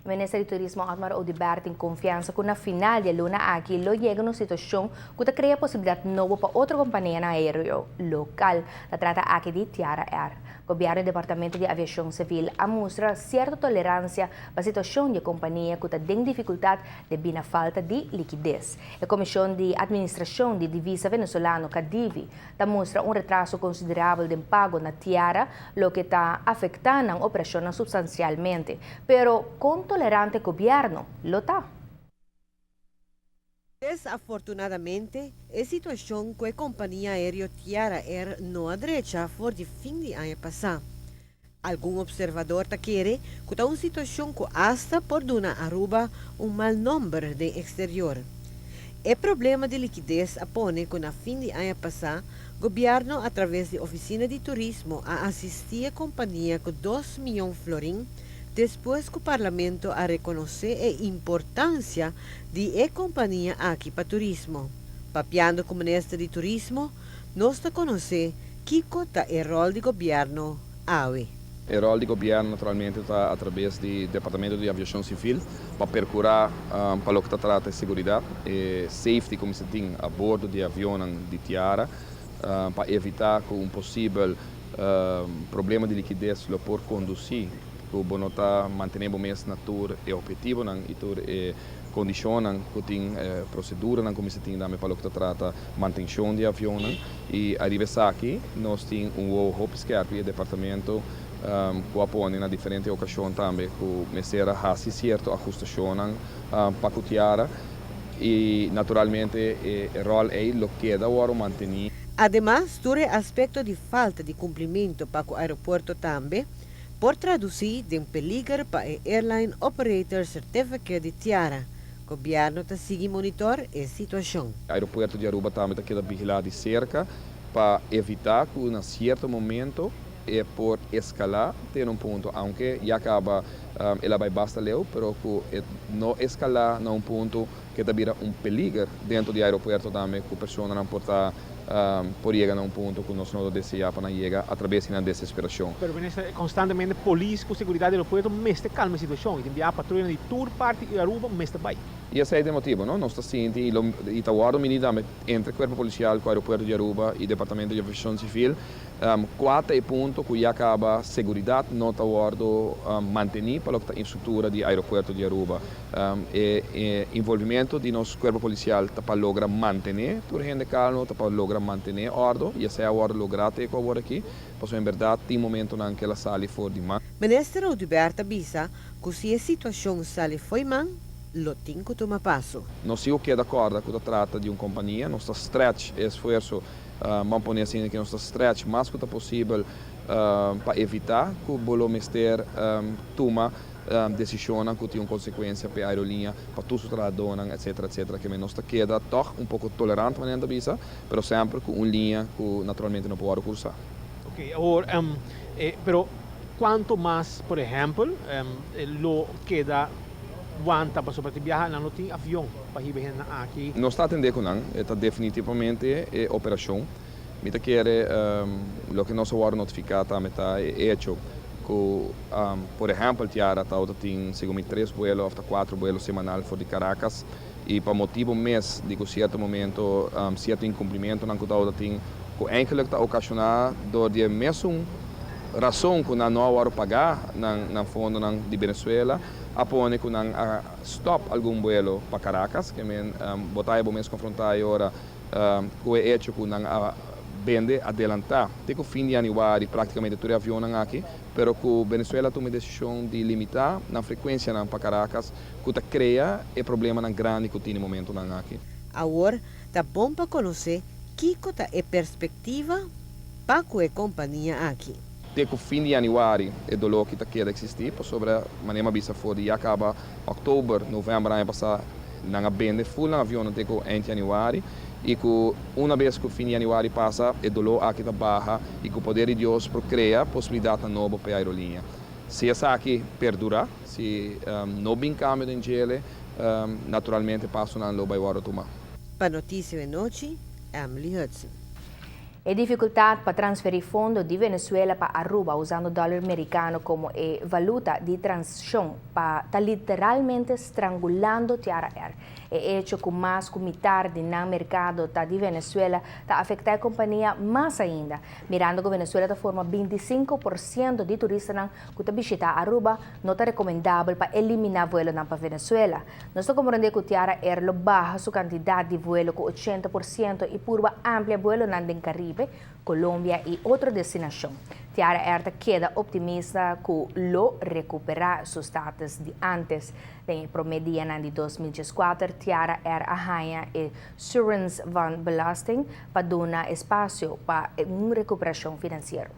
O Ministério do Turismo Otmar Odibert tem confiança que na final de luna aqui lo chega numa situação que cria possibilidade nova para outra companhia aérea local. Da trata aqui de Tiara Air. O governo e Departamento de Aviação Civil mostra certa tolerância para a situação de companhia que tem dificuldade devido à falta de liquidez. A Comissão de Administração de Divisa Venezuelano, CADIVI, mostra retraso considerável de pago na Tiara, lo que está afetando a operação substancialmente. Pero com tolerante o governo, lo está. Desafortunadamente, a situação com a companhia aérea Tiara Air não adrecha for de fim de ano passado. Algum observador quer que está uma situação que hasta por dona Aruba mau número de exterior. O problema de liquidez apone que na fim de ano passado, o governo, através da Oficina de Turismo, assistiu a companhia com 2 milhões de florins, depois que o Parlamento a reconhecer a importância de a companhia aqui para turismo. Papiando com o Ministério de Turismo, nós conhecemos que é o rol do governo AWE. O rol do governo, naturalmente, está através do Departamento de Aviação Civil para procurar para o que trata de segurança e safety, como se tem a bordo de avião de Tiara, para evitar que possível problema de liquidez lo por conduzir, que o bonota manter o mesmo natura e objetivo e tur e condição que tem procedura como se tem também para o que trata manutenção de avião e arriba aqui nós temos hope que o departamento que apoia na diferentes ocasiões também que mesera faz certo ajustação para o Tiara e naturalmente o rol é lo que queda agora manter. Además, todo aspecto de falta de cumprimento para o aeroporto também, por traduzir de peligro para o Airline Operator Certificate de Tiara. O governo está seguindo monitor a situação. O aeroporto de Aruba também está vigilado de cerca para evitar que, em certo momento, por escalar, tem ponto, aunque já acaba, ela vai basta leu, pero que não escalar num ponto que vira peligro dentro do aeroporto também, que a pessoa não pode estar por chegar a ponto que nós não desejamos para chegar através da desesperação. Pero constantemente polícia com segurança do aeroporto mestre calma a situação, e enviar patrulha de toda parte e Aruba mestre vai. E esse é o motivo, não? Nós estamos sentindo e está guardando medida entre o Corpo Policial, o Aeroporto de Aruba e o Departamento de Aviação Civil, quatro pontos que já acaba a segurança não está guardando manter para a estrutura do Aeroporto de Aruba. E envolvimento de nosso Corpo Policial para lograr manter por gente calma, para lograr manter ordem, e esse é a ordem lograda agora aqui, porque em verdade tem momento em que ela sai fora de mão. Ministro Odibert avisa que se a situação sai fora de mão, lo tem que tomar passo. Nós se o que é de acordo que trata de uma companhia, nós estamos stretch esforço, vamos pôr assim que nós estamos stretch mais que possível para evitar que o bolo mister toma decisão que tem uma consequência para a aerolinha, para todos os trabalhadores, etc. Que nós queda toch pouco tolerante maneira de visa, mas sempre com uma linha que naturalmente não pode cursar. Ok, agora, pero quanto mais, por exemplo, lo queda aguanta para sobre viajar, não tem avião para ir aqui. Não está atendendo com não, está definitivamente operação. Me tá querer o que nós agora notificado também está hecho que, por exemplo, Tiara tem segundo 3 vuelos até 4 vuelos semanais fora de Caracas e para motivo mês de que certo momento certo incumprimento não que tem que enkele está ocasionar do de mesmo razão que não há pagar na fundo de Venezuela apone que não stop algum vuelo para Caracas que men botar o mês confrontar agora que é hecho que não vende adelantar até o fim de janeiro praticamente todo avião aqui pero que Venezuela toma a decisão de limitar na frequência para Caracas que cria o problema grande que tem no momento aqui. Agora está bom para conhecer que é a perspectiva para a companhia aqui. Até o fim de janeiro é dolor que quer existir, por sobre a maneira bisa for e acaba outubro, novembro ano passado, não vende full no avião até o end de janeiro e que uma vez que o fim de janeiro passa, é dolor aqui está barra e que o poder de Deus cria possibilidade nova para a aerolinha. Se essa aqui perdurar, se não bem cambio de gelo, naturalmente passa na loba e tomar. Para Notícia de Noite, Emily Hudson. E dificultad para transferir fondos de Venezuela para Aruba usando dólar americano como valuta de transición está literalmente estrangulando Tiara Air. E hecho que mais que metade do mercado de Venezuela está afetando a companhia mais ainda, mirando que Venezuela está forma 25% de turistas que estão visitando Aruba, não está recomendável para eliminar vuelo para Venezuela. Nós estamos compreendendo que Tiara Air lo baja sua quantidade de vuelo com 80% e por uma ampla vuelo no Caribe, Colômbia e outra destinação. Tiara Air queda optimista que lo recuperar seus status de antes de promedio de 2014. Tiara Air arranha e Surance van Belasting para dar espaço para uma recuperação financeira.